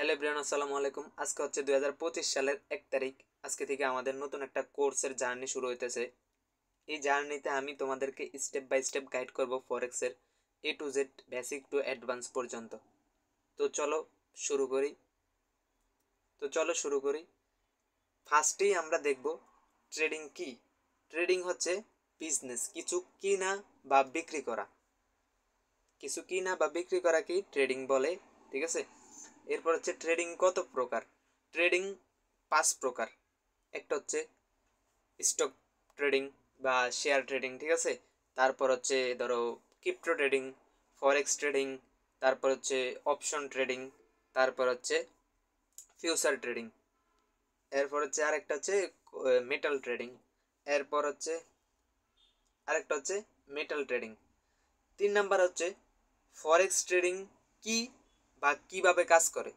Hello everyone, আসসালামু আলাইকুম। আজকে হচ্ছে 2025 সালের 1 তারিখ। আজকে থেকে আমাদের নতুন একটা কোর্সের জার্নি শুরু হইতেছে। এই জার্নিতে আমি তোমাদেরকে স্টেপ বাই স্টেপ গাইড করব ফরেক্সের A to Z, basic to advance পর্যন্ত। তো চলো শুরু করি তো চলো শুরু করি। ফার্স্টেই আমরা দেখব ট্রেডিং কি। ট্রেডিং হচ্ছে বিজনেস, কিছু কিনা বা বিক্রি করা কি ট্রেডিং বলে। ঠিক আছে। এরপর হচ্ছে ট্রেডিং কত প্রকার। ট্রেডিং 5 প্রকার। একটা হচ্ছে স্টক ট্রেডিং বা শেয়ার ট্রেডিং, ঠিক আছে। তারপর হচ্ছে ধরো ক্রিপ্টো ট্রেডিং, ফরেক্স ট্রেডিং, তারপর হচ্ছে অপশন ট্রেডিং, তারপর হচ্ছে ফিউচার ট্রেডিং। এরপর হচ্ছে আরেকটা হচ্ছে মেটাল ট্রেডিং। এরপর হচ্ছে আরেকটা হচ্ছে মেটাল ট্রেডিং। 3 নাম্বার হচ্ছে ফরেক্স ট্রেডিং কি বা কিভাবে কাজ করে।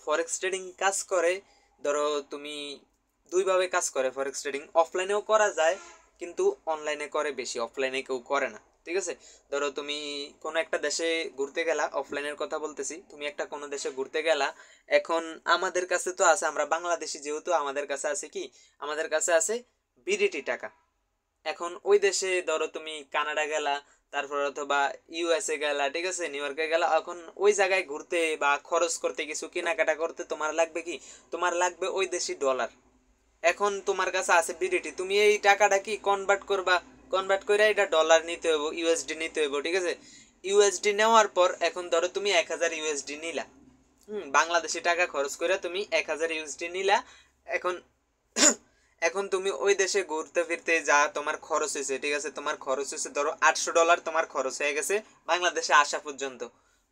ফরেক্স ট্রেডিং কাজ করে, ধরো তুমি দুইভাবে কাজ করে ফরেক্স ট্রেডিং। অফলাইনেও করা যায়, কিন্তু অনলাইনে করে বেশি, অফলাইনে কেউ করে না। ঠিক আছে। ধরো তুমি কোনো একটা দেশে ঘুরতে গেলা, অফলাইনের কথা বলতেছি, তুমি একটা কোনো দেশে ঘুরতে গেলা। এখন আমাদের কাছে তো আছে, আমরা বাংলাদেশি যেহেতু, আমাদের কাছে আছে কি, আমাদের কাছে আছে বিডিটি টাকা। এখন ওই দেশে ধরো তুমি কানাডা গেলা, তারপর অথবা ইউএসএ গেলা, ঠিক আছে, নিউ ইয়র্কে গেলা। এখন ওই জায়গায় ঘুরতে বা খরচ করতে, কিছু কেনাকাটা করতে তোমার লাগবে কি, তোমার লাগবে ওই দেশি ডলার। এখন তোমার কাছে আছে বিডিটি, তুমি এই টাকাটা কি কনভার্ট করবা, কনভার্ট করে এটা ডলার নিতে হইব, ইউএসডি নিতে হইব। ঠিক আছে। ইউএসডি নেওয়ার পর এখন ধরো তুমি 1,000 ইউএসডি নিলা। বাংলাদেশি টাকা খরচ করে তুমি 1,000 ইউএসডি নিলা। এখন এখন তুমি ওই দেশে ঘুরতে ফিরতে যা তোমার খরচ হয়েছে, ঠিক আছে, তোমার খরচ হয়েছে ধরো $800 তোমার খরচ হয়ে গেছে বাংলাদেশে আসা পর্যন্ত।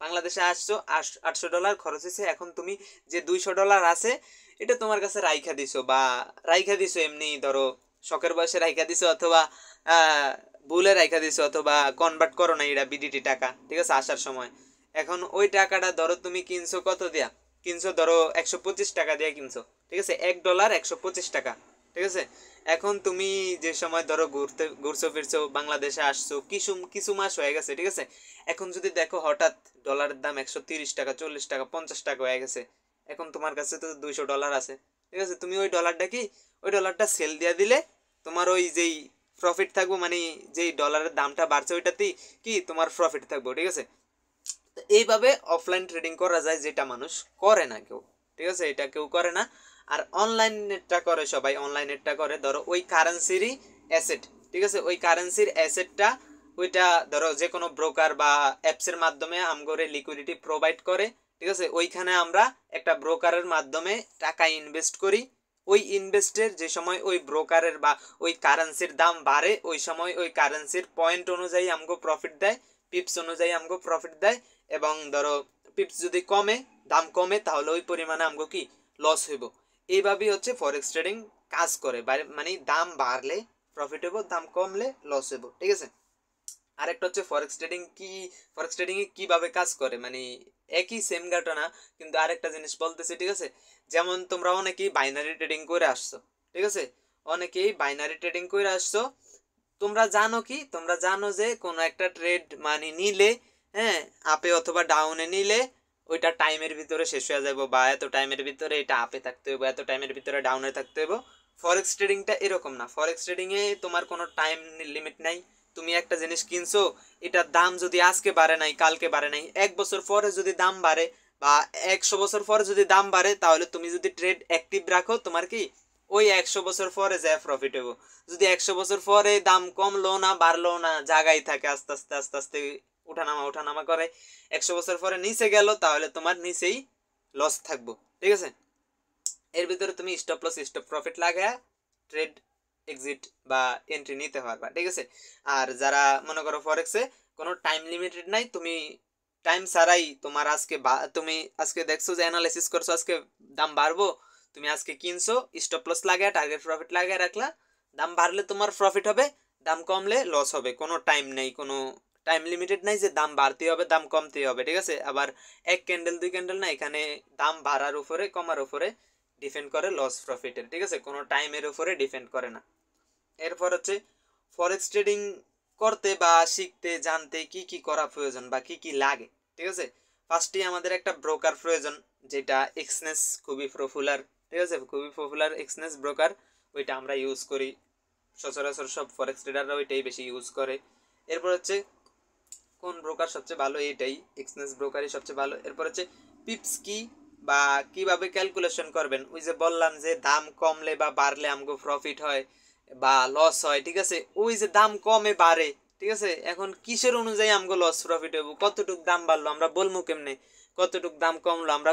বাংলাদেশে আসছো, $800 খরচ হয়েছে। এখন তুমি যে $200 আছে, এটা তোমার কাছে রাইখা দিছো, বা রাইখা দিছো এমনি ধরো শখের বয়সে রাইখা দিছো, অথবা আহ, ভুলে রাইখা দিছো, অথবা কনভার্ট করো না এটা বিডিটি টাকা, ঠিক আছে, আসার সময়। এখন ওই টাকাটা ধরো তুমি কিনছো কত দিয়া, কিনছো ধরো 125 টাকা দিয়ে কিনছো। ঠিক আছে, $1 125 টাকা। ঠিক আছে। এখন তুমি যে সময় ধরো ঘুরছো ফিরছো, বাংলাদেশে আসছো, কিছু কিছু মাস হয়ে গেছে, ঠিক আছে। এখন যদি দেখো হঠাৎ ডলারের দাম 130 টাকা, 40 টাকা, 50 টাকা হয়ে গেছে। এখন তোমার কাছে তো $200 আছে। ঠিক আছে, তুমি ওই ডলারটা কি, ওই ডলারটা সেল দিয়ে দিলে তোমার ওই যেই প্রফিট থাকবো, মানে যেই ডলারের দামটা বাড়ছে ওইটাতেই কি তোমার প্রফিট থাকবো। ঠিক আছে। তো এইভাবে অফলাইন ট্রেডিং করা যায়, যেটা মানুষ করে না কেউ। ঠিক আছে, এটা কেউ করে না। আর অনলাইন নেটটা করে সবাই, অনলাইন নেটটা করে ধরো ওই কারেন্সিরই অ্যাসেট। ঠিক আছে, ওই কারেন্সির অ্যাসেটটা, ওইটা ধরো যে কোনো ব্রোকার বা অ্যাপসের মাধ্যমে আমগরে লিকুইডিটি প্রোভাইড করে। ঠিক আছে, ওইখানে আমরা একটা ব্রোকারের মাধ্যমে টাকা ইনভেস্ট করি। ওই ইনভেস্টের যে সময় ওই ব্রোকারের বা ওই কারেন্সির দাম বাড়ে, ওই সময় ওই কারেন্সির পয়েন্ট অনুযায়ী আমগো প্রফিট দেয়, পিপস অনুযায়ী আমগো প্রফিট দেয়। এবং ধরো পিপস যদি কমে, দাম কমে, তাহলে ওই পরিমাণে আমগো কি লস হইব। এইভাবেই হচ্ছে ফরেক্স ট্রেডিং কাজ করে, মানে দাম বাড়লে প্রফিট হইব, দাম কমলে লস হইব। ঠিক আছে। আরেকটা হচ্ছে ফরেক্স ট্রেডিং কি, ফরেক্স ট্রেডিং এ কিভাবে কাজ করে, মানে একই সেম ঘটনা, কিন্তু আরেকটা জিনিস বলতেছি। ঠিক আছে। যেমন তোমরা অনেকেই বাইনারি ট্রেডিং করে আসছো। ঠিক আছে, অনেকেই বাইনারি ট্রেডিং করে আসছো। তোমরা জানো কি, তোমরা জানো যে কোনো একটা ট্রেড মানে নিলে, হ্যাঁ, আপে অথবা ডাউনে নিলে ওইটা টাইমের ভিতরে শেষ হয়ে যাবো, বা এত টাইমের ভিতরে এটা আপে থাকতে হবে, এত টাইমের ভিতরে ডাউনে থাকতে হবে। ফরেক্স ট্রেডিংটা এরকম না। ফরেক্স ট্রেডিং এ তোমার কোনো টাইম লিমিট নাই। তুমি একটা জিনিস কিনছো, এটার দাম যদি আজকে বাড়ে নাই, কালকে বাড়ে নাই, 1 বছর পরে যদি দাম বাড়ে, বা 100 বছর পরে যদি দাম বাড়ে, তাহলে তুমি যদি ট্রেড অ্যাক্টিভ রাখো, তোমার কি ওই 100 বছর পরে যা প্রফিট হবো। যদি 100 বছর পরে দাম কমলো না, বাড়লো না, জায়গায় থাকে, আস্তে আস্তে আস্তে আস্তে উঠানামা উঠানামা করে, 100 বছর পরে নিচে গেল, তাহলে তোমার নিচেই লস থাকবো। ঠিক আছে। এর ভিতরে তুমি স্টপ লস স্টপ প্রফিট লাগায় ট্রেড এক্সিট বা এন্ট্রি নিতে পারবা। ঠিক আছে। আর যারা মনে করো ফরেক্সে কোনো টাইম লিমিটেড নাই, তুমি টাইম ছাড়াই তোমার আজকে তুমি আজকে দেখছো যে অ্যানালাইসিস করছো, আজকে দাম বাড়বো, তুমি আজকে কিনছো, স্টপ লস লাগায় টার্গেট প্রফিট লাগায় রাখলা। দাম বাড়লে তোমার প্রফিট হবে, দাম কমলে লস হবে। কোনো টাইম নেই, কোনো টাইম লিমিটেড নাই যে দাম বাড়তে হবে, দাম কমতে হবে। ঠিক আছে। আবার এক ক্যান্ডেল দুই ক্যান্ডেল না, এখানে দাম বাড়ার উপরে কমার উপরে ডিপেন্ড করে লস প্রফিটের। ঠিক আছে, কোনো টাইমের উপরে ডিপেন্ড করে না। এরপর হচ্ছে ফরেক্স ট্রেডিং করতে বা শিখতে জানতে কি কি করা প্রয়োজন বা কি কি লাগে। ঠিক আছে। ফার্স্টেই আমাদের একটা ব্রোকার প্রয়োজন। যেটা এক্সনেস খুবই পপুলার, ঠিক আছে, খুবই পপুলার এক্সনেস ব্রোকার, ওইটা আমরা ইউজ করি সচরাচর সব ফরেক্স ট্রেডাররা ওইটাই বেশি ইউজ করে। এরপর হচ্ছে কোন ব্রোকার সবচেয়ে ভালো, এইটাই এক্সনেস ব্রোকারই সবচেয়ে ভালো। এরপর হচ্ছে পিপস কি বা কিভাবে ক্যালকুলেশন করবেন, ওই যে বললাম যে দাম কমলে বা বাড়লে আমাকে প্রফিট হয় বা লস হয়, ঠিক আছে, ওই যে দাম কমে বাড়ে, ঠিক আছে, এখন কিসের অনুযায়ী আমাকে লস প্রফিট হইব, কতটুক দাম বাড়লো আমরা বলবো কেমনে, কতটুক দাম কমলো আমরা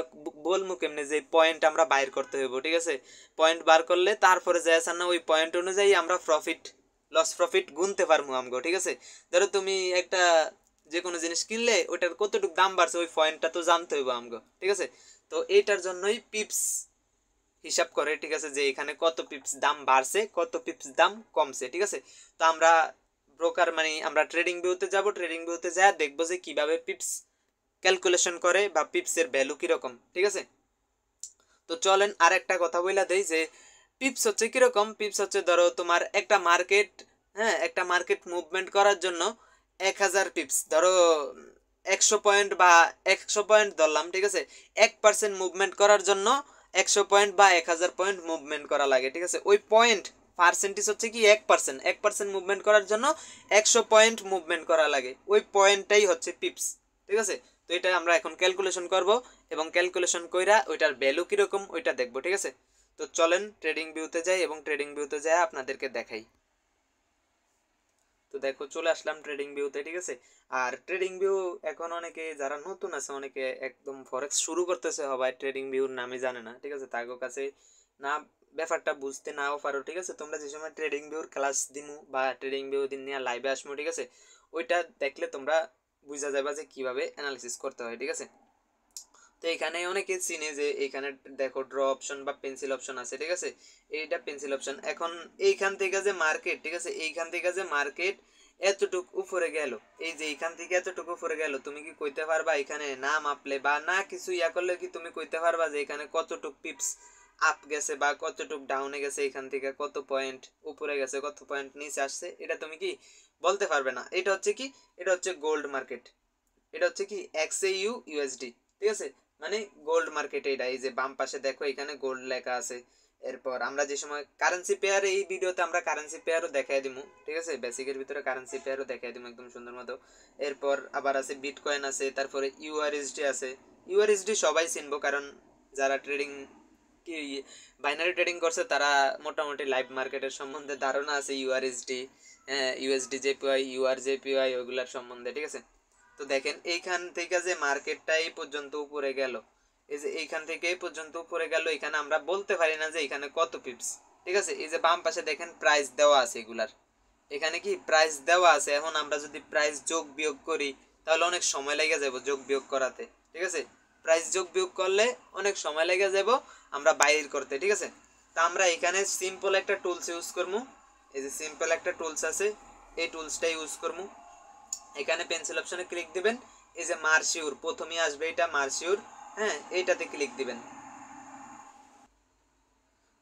বলবো কেমনে, যে পয়েন্ট আমরা বাইর করতে হইব, ঠিক আছে, পয়েন্ট বার করলে তারপরে যায় না ওই পয়েন্ট অনুযায়ী আমরা প্রফিট লস প্রফিট গুনতে পারবো আমগো, ঠিক আছে। ধরো তুমি একটা যে কোনো জিনিস কিনলে ওটার কতটুকু দাম বাড়ছে ওই পয়েন্টটা তো জানতে হইব আমগো, ঠিক আছে। তো এইটার জন্যই পিপস হিসাব করে, ঠিক আছে, যে এখানে কত পিপস দাম বাড়ছে কত পিপস দাম কমছে, ঠিক আছে। তো আমরা ব্রোকার মানে আমরা ট্রেডিং ভিউতে যাব, ট্রেডিং ভিউতে যা দেখবো যে কিভাবে পিপস ক্যালকুলেশন করে বা পিপসের ভ্যালু কিরকম, ঠিক আছে। তো চলেন আর একটা কথা বইলা দেই যে পিপস হচ্ছে কিরকম। পিপস হচ্ছে ধরো তোমার একটা মার্কেট, হ্যাঁ, একটা মার্কেট মুভমেন্ট করার জন্য 1000 পিপস, ধরো 100 পয়েন্ট বা 100 পয়েন্ট ধরলাম, ঠিক আছে, 1% মুভমেন্ট করার জন্য 100 পয়েন্ট বা 1000 পয়েন্ট মুভমেন্ট করা লাগে, ঠিক আছে। ওই পয়েন্ট পার্সেন্টেজ হচ্ছে কি 1%, 1% মুভমেন্ট করার জন্য 100 পয়েন্ট মুভমেন্ট করা লাগে, ওই পয়েন্টটাই হচ্ছে পিপস, ঠিক আছে। তো এটা আমরা এখন ক্যালকুলেশন করব এবং ক্যালকুলেশন কইরা ওইটার ভ্যালু কীরকম ওইটা দেখবো, ঠিক আছে। তো চলেন ট্রেডিং ভিউতে যাই এবং ট্রেডিং ভিউতে যাই আপনাদেরকে দেখাই। তো দেখো চলে আসলাম ট্রেডিং ভিউতে, ঠিক আছে। আর ট্রেডিং ভিউ এখন অনেকে যারা নতুন আছে, অনেকে একদম ফরেক্স শুরু করতেছে সবাই ট্রেডিং ভিউর নামে জানে না, ঠিক আছে, তাদের কাছে না ব্যাপারটা বুঝতে নাও পারো, ঠিক আছে। তোমরা যে সময় ট্রেডিং ভিউর ক্লাস দিমু বা ট্রেডিং ভিউ দিন নিয়ে লাইভে আসবো, ঠিক আছে, ওইটা দেখলে তোমরা বুঝা যাবে যে কিভাবে অ্যানালিসিস করতে হয়, ঠিক আছে। তো এখানে অনেকে চিনে যে এইখানে দেখো ড্র অপশন বা পেন্সিল অপশন আছে, ঠিক আছে, এইটা পেন্সিল অপশন। এখন এইখান থেকে যে মার্কেট, ঠিক আছে, এইখান থেকে যে মার্কেট এতটুক উপরে গেল, এই যে এইখান থেকে এতটুকু উপরে গেল, তুমি কি কইতে পারবা এখানে না মাপলে বা না কিছু ইয়া করলে কি তুমি কইতে পারবা যে এখানে কতটুক পিপস আপ গেছে বা কতটুক ডাউনে গেছে, এখান থেকে কত পয়েন্ট উপরে গেছে কত পয়েন্ট নিচে আসছে, এটা তুমি কি বলতে পারবে না। এটা হচ্ছে কি, এটা হচ্ছে গোল্ড মার্কেট, এটা হচ্ছে কি XAU USD, ঠিক আছে, মানে গোল্ড মার্কেট। এটা এই যে বাম পাশে দেখো এখানে গোল্ড লেখা আছে। এরপর আমরা যে সময় কারেন্সি পেয়ার, এই ভিডিওতে আমরা কারেন্সি পেয়ারও দেখাই দিমু, ঠিক আছে, বেসিকের ভিতরে কারেন্সি পেয়ারও দেখাই দিমু একদম সুন্দর মতো। এরপর আবার আছে বিটকয়েন আছে, তারপরে URSD আছে। URSD সবাই চিনবো, কারণ যারা ট্রেডিং কি বাইনারি ট্রেডিং করছে তারা মোটামুটি লাইভ মার্কেটের সম্বন্ধে ধারণা আছে। URSD, USD JPY, URJPY ওইগুলার সম্বন্ধে, ঠিক আছে। তো দেখেন এইখান থেকে যে মার্কেটটা এই পর্যন্ত উপরে গেল, এই যে এইখান থেকে এই পর্যন্ত উপরে গেল, এখানে আমরা বলতে পারি না যে এখানে কত পিপস, ঠিক আছে। এই যে বাম পাশে দেখেন প্রাইস দেওয়া আছে এগুলার, এখানে কি প্রাইস দেওয়া আছে। এখন আমরা যদি প্রাইস যোগ বিয়োগ করি তাহলে অনেক সময় লেগে যাব যোগ বিয়োগ করাতে, ঠিক আছে, প্রাইস যোগ বিয়োগ করলে অনেক সময় লেগে যাব আমরা বাইর করতে, ঠিক আছে। তা আমরা এখানে সিম্পল একটা টুলস ইউজ করবো, এই যে সিম্পল একটা টুলস আছে, এই টুলসটা ইউজ করবো। এখানে পেন্সিল অপশনে ক্লিক দিবেন, এই যে মার্সিউর প্রথমেই আসবে এটা মার্সিউর, হ্যাঁ, এইটাতে ক্লিক দিবেন।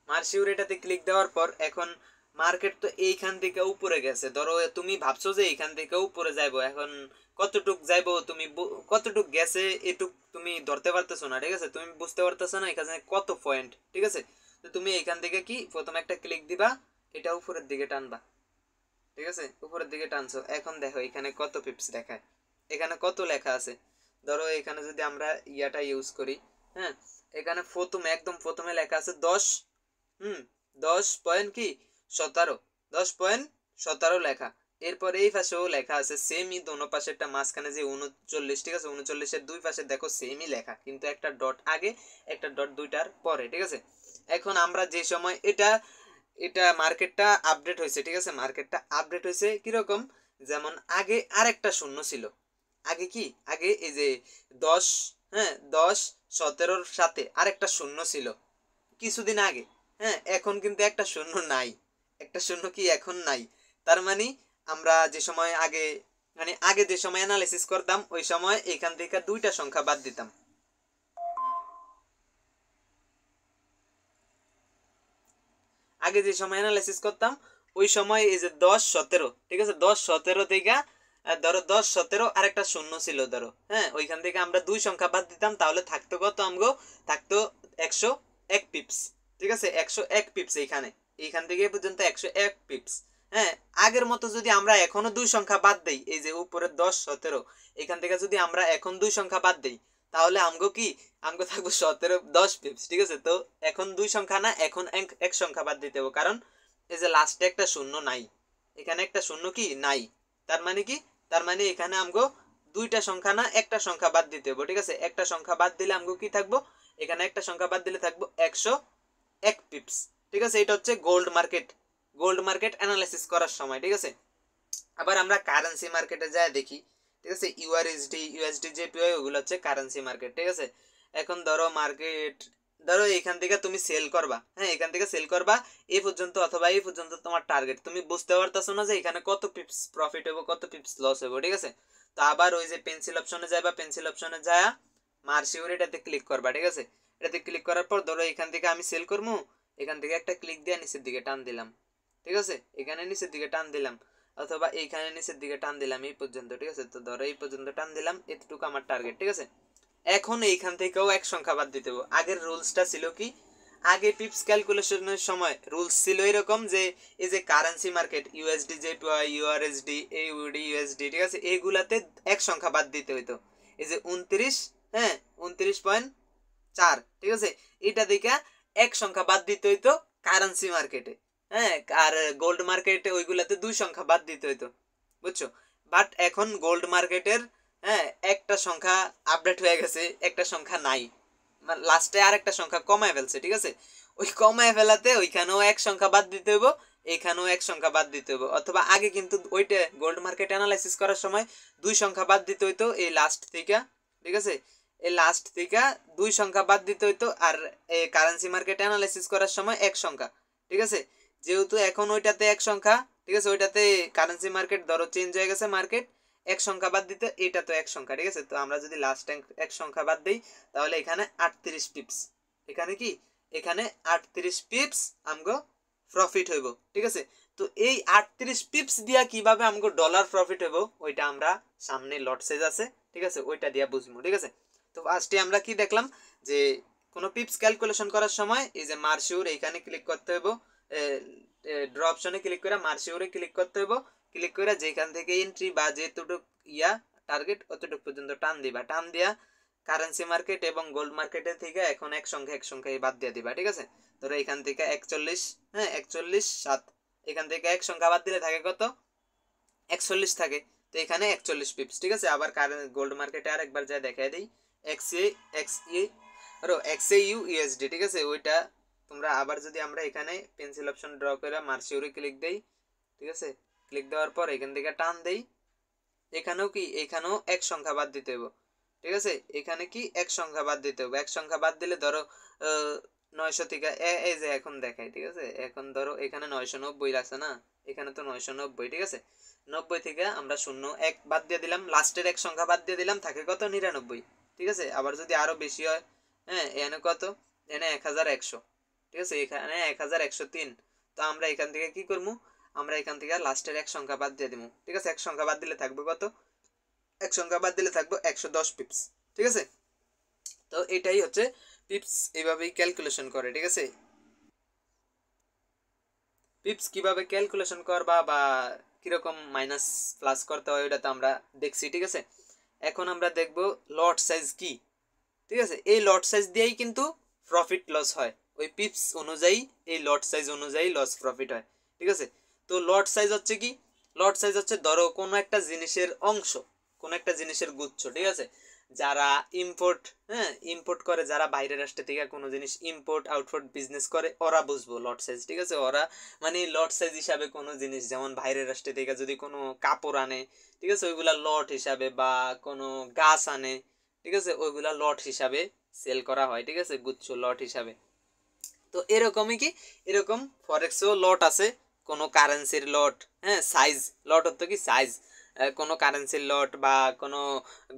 মার্সিউর এটাতে ক্লিক দেওয়ার পর এখন মার্কেট তো এইখান থেকে উপরে গেছে, ধরো তুমি ভাবছো যে এইখান থেকে উপরে যাইবো, এখন কতটুক যাইবো তুমি কতটুক গেছে এটুক তুমি ধরতে পারতেছো না, ঠিক আছে, তুমি বুঝতে পারতেছো না এখানে কত পয়েন্ট, ঠিক আছে। তো তুমি এইখান থেকে কি প্রথমে একটা ক্লিক দিবা, এটা উপরের দিকে টানবা, ঠিক আছে, উপরের দিকে টানছো। এখন দেখো এখানে কত পিপস দেখায়, এখানে কত লেখা আছে। ধরো এখানে যদি আমরা ইয়াটা ইউজ করি, হ্যাঁ, এখানে প্রথমে একদম প্রথমে লেখা আছে 10, 10 পয়েন্ট কি 17, 10.17 লেখা। এরপর এই পাশেও লেখা আছে সেমই, দোনো পাশে একটা মাঝখানে যে 39, ঠিক আছে, 39-এর দুই পাশে দেখো সেমই লেখা, কিন্তু একটা ডট আগে একটা ডট দুইটার পরে, ঠিক আছে। এখন আমরা যে সময় এটা এটা মার্কেটটা আপডেট হয়েছে, ঠিক আছে, মার্কেটটা আপডেট হয়েছে কিরকম, যেমন আগে আরেকটা শূন্য ছিল, আগে কি আগে এই যে 10, হ্যাঁ, 10-17-র সাথে আরেকটা শূন্য ছিল কিছুদিন আগে, হ্যাঁ, এখন কিন্তু একটা শূন্য নাই, একটা শূন্য কি এখন নাই। তার মানে আমরা যে সময় আগে মানে আগে যে সময় অ্যানালাইসিস করতাম ওই সময় এখান থেকে দুইটা সংখ্যা বাদ দিতাম, আগে যে সময় অ্যানালাইসিস করতাম ওই সময় এই যে 10-17, ঠিক আছে, 10-17 থেকে ধরো 10 17 আরেকটা শূন্য ছিল ধরো, হ্যাঁ ওইখান থেকে আমরা দুই সংখ্যা বাদ দিতাম, তাহলে থাকতো কত আমগো, থাকতো 101 পিপস। ঠিক আছে, 101 পিপস এইখান থেকে এই পর্যন্ত 101 পিপস। হ্যাঁ, আগের মতো যদি আমরা এখনো দুই সংখ্যা বাদ দেই, এই যে উপরে 10 17 এখান থেকে যদি আমরা এখন দুই সংখ্যা বাদ দেই, তাহলে আমগো কি, আমগো থাকবো 17 10 পিপস। ঠিক আছে, তো এখন দুই সংখ্যা না, এখন এক সংখ্যা বাদ দিতে হবে, কারণ এই যে লাস্টে একটা শূন্য নাই, এখানে একটা শূন্য কি নাই, তার মানে কি, তার মানে এখানে আমগো দুইটা সংখ্যা না একটা সংখ্যা বাদ দিতে হবে। ঠিক আছে, একটা সংখ্যা বাদ দিলে আমগো কি থাকবো, এখানে একটা সংখ্যা বাদ দিলে থাকবো 101 পিপস। ঠিক আছে, এটা হচ্ছে গোল্ড মার্কেট অ্যানালাইসিস করার সময়। ঠিক আছে, আবার আমরা কারেন্সি মার্কেটে যাই দেখি। ঠিক আছে, ইউআরএসডি ইউএসডি জেপিওয়াই ওগুলো হচ্ছে কারেন্সি মার্কেট। ঠিক আছে, এখন ধরো মার্কেট, ধরো এখান থেকে তুমি সেল করবা, হ্যাঁ এখান থেকে সেল করবা এই পর্যন্ত, অথবা এই পর্যন্ত তোমার টার্গেট, তুমি বুঝতে পারতেছো না যে এখানে কত পিপস প্রফিট হবে কত পিপস লস হবে। ঠিক আছে, তো আবার ওই যে পেন্সিল অপশনে যাবা, পেন্সিল অপশনে যায় মার্সিওর এটাতে ক্লিক করবা। ঠিক আছে, এটাতে ক্লিক করার পর ধরো এখান থেকে আমি সেল করবো, এখান থেকে একটা ক্লিক দিয়ে নিচের দিকে টান দিলাম। ঠিক আছে, এখানে নিচের দিকে টান দিলাম, অথবা এইখানে নিচের দিকে টান দিলাম এই পর্যন্ত। ঠিক আছে, তো ধরো এই পর্যন্ত টান দিলাম, এতটুকু আমার টার্গেট। ঠিক আছে, এখন এইখান থেকেও এক সংখ্যা বাদ দিতে হবে। আগের রুলসটা ছিল কি, আগে পিপস ক্যালকুলেশনের সময় রুলস ছিল এরকম যে এই যে currency market USD JPY EURUSD AUD USD, ঠিক আছে, এইগুলাতে এক সংখ্যা বাদ দিতে হইতো। এই যে 29, হ্যাঁ 29.4, ঠিক আছে, এটা দেখে এক সংখ্যা বাদ দিতে হইতো কারেন্সি মার্কেটে। হ্যাঁ, আর গোল্ড মার্কেটে ওইগুলাতে দুই সংখ্যা বাদ দিতে হইতো, বুঝছো। বাট এখন গোল্ড মার্কেটের, হ্যাঁ একটা সংখ্যা আপডেট হয়ে গেছে, একটা সংখ্যা নাই, লাস্টে আর একটা সংখ্যা কমায় ফেলছে। ঠিক আছে, ওই কমায় ফেলাতে ওইখানেও এক সংখ্যা বাদ দিতে হইব, এইখানেও এক সংখ্যা বাদ দিতে হইব। অথবা আগে কিন্তু ওইটা গোল্ড মার্কেট অ্যানালাইসিস করার সময় দুই সংখ্যা বাদ দিতে হইতো এই লাস্ট থেকে। ঠিক আছে, এই লাস্ট থেকে দুই সংখ্যা বাদ দিতে হইতো, আর এই কারেন্সি মার্কেট অ্যানালাইসিস করার সময় এক সংখ্যা। ঠিক আছে, যেহেতু এখন ওইটাতে এক সংখ্যা, ঠিক আছে, ওইটাতে কারেন্সি মার্কেট ধরো চেঞ্জ হয়ে গেছে মার্কেট, এক সংখ্যা বাদ দিতে, এটা তো এক সংখ্যা। ঠিক আছে, তো আমরা যদি লাস্ট এক সংখ্যা বাদ দিই, তাহলে এখানে 38 পিপস, এখানে কি, এখানে 38 পিপস আমগো প্রফিট হইব। ঠিক আছে, তো এই 38 পিপস দিয়া কিভাবে আমগো ডলার প্রফিট হইব, ওইটা আমরা সামনে লট সাইজ আছে, ঠিক আছে, ওইটা দিয়া বুঝবো। ঠিক আছে, তো ফার্স্টে আমরা কি দেখলাম যে কোনো পিপস ক্যালকুলেশন করার সময় এই যে মার্সিউর এইখানে ক্লিক করতে হইব, ড্র অপশনে ক্লিক করে মার্সিউরে ক্লিক করতে হইব, ক্লিক করে যেখান থেকে এন্ট্রি বা যেতটুক ইয়া টার্গেট অতটুকু পর্যন্ত টান দিবা, টান দিয়া কারেন্সি মার্কেট এবং গোল্ড মার্কেটের থেকে এখন এক সংখ্যা বাদ দিয়ে দিবা। ঠিক আছে, ধরো এখান থেকে 41, হ্যাঁ 41.7, এখান থেকে এক সংখ্যা বাদ দিলে থাকে কত, 41 থাকে, তো এখানে 41 পিপস। ঠিক আছে, আবার কারেন্ট গোল্ড মার্কেটে আরেকবার যা দেখাই দিই, এক্সএইউ ইউএসডি। ঠিক আছে, ওইটা তোমরা আবার যদি আমরা এখানে পেন্সিল অপশন ড্র করে মার্সিউরে ক্লিক দেই, ঠিক আছে, ক্লিক দেওয়ার পর এখান থেকে টান দেই, এখানেও কি, এখানেও এক সংখ্যা বাদ দিতে হবে। ঠিক আছে, এখানে কি এক সংখ্যা বাদ দিতে হবে, এক সংখ্যা বাদ দিলে ধরো 900 থেকে এই যে এখন দেখাই। ঠিক আছে, এখন ধরো এখানে 990 লাগছে না, এখানে তো 990। ঠিক আছে, 90 থেকে আমরা 01 বাদ দিয়ে দিলাম, লাস্টের এক সংখ্যা বাদ দিয়ে দিলাম, থাকে কত 99। ঠিক আছে, আবার যদি আরো বেশি হয়, হ্যাঁ এখানে কত, এখানে 1100। ঠিক আছে, এখানে 1103। তো আমরা এখান থেকে কি করবো, আমরা এখান থেকে লাস্টের এক সংখ্যা বাদ দিয়ে দিব। ঠিক আছে, এক সংখ্যা বাদ দিলে থাকবে কত, এক সংখ্যা বাদ দিলে থাকবে 110 পিপস। ঠিক আছে, তো এটাই হচ্ছে পিপস, এইভাবেই ক্যালকুলেশন করে। ঠিক আছে, পিপস কিভাবে ক্যালকুলেশন করবা বা কিরকম মাইনাস প্লাস করতে হয় ওটা তো আমরা দেখছি। ঠিক আছে, এখন আমরা দেখব লট সাইজ কি। ঠিক আছে, এই লট সাইজ দিয়েই কিন্তু প্রফিট লস হয়, ওই পিপস অনুযায়ী, এই লট সাইজ অনুযায়ী লস প্রফিট হয়। ঠিক আছে, তো লট সাইজ হচ্ছে কি, লট সাইজ হচ্ছে ধরো কোনো একটা জিনিসের অংশ, কোনো একটা জিনিসের গুচ্ছ। ঠিক আছে, যারা ইম্পোর্ট, হ্যাঁ ইম্পোর্ট করে, যারা বাইরের রাষ্ট্র থেকে কোনো জিনিস ইম্পোর্ট আউটপোর্ট বিজনেস করে, ওরা বুঝবো লট সাইজ। ঠিক আছে, ওরা মানে লট সাইজ হিসাবে কোনো জিনিস, যেমন বাইরের রাষ্ট্র থেকে যদি কোনো কাপড় আনে, ঠিক আছে, ওইগুলা লট হিসাবে, বা কোনো গাছ আনে, ঠিক আছে, ওইগুলা লট হিসাবে সেল করা হয়। ঠিক আছে, গুচ্ছ লট হিসাবে। তো এরকমই কি, এরকম ফরেক্সও লট আছে, কোনো কারেন্সির লট, হ্যাঁ সাইজ, লট হতো কি সাইজ, কোনো কারেন্সির লট বা কোনো